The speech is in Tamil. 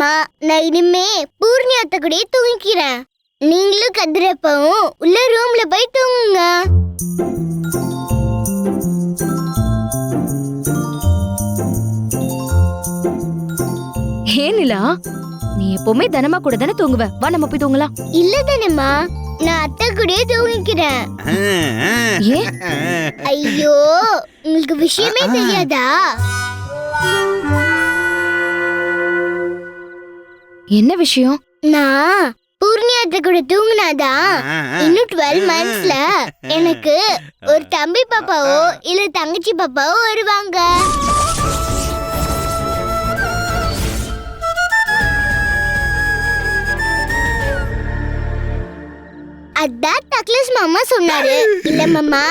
மாமா, நான் இனிமே பூர்ணி அத்தை கூடயே தூங்கிக்கிறேன். நீங்களும் கதிரப்பவும் உள்ள ரூம்ல போய் தூங்குங்க. ஏன் நிலா, நீ எப்பவுமே தனமா கூட தானே தூங்குவ. வா நம்ம போய் தூங்கலாம். இல்ல தானேம்மா, நான் அத்தை கூடயே தூங்கிக்கிறேன். ஏன்? ஐயோ, உங்களுக்கு விஷயமே தெரியாதா? என்ன விஷயம்? நான் பூர்ணி அத்தை கூட தூங்குனாதான் இன்னும் 12 monthsல எனக்கு ஒரு தம்பி பாப்பாவோ இல்ல தங்கச்சி பாப்பாவோ வருவாங்க. அதான் டக்ளஸ் மாமா சொன்னாரு. இல்ல மாமா?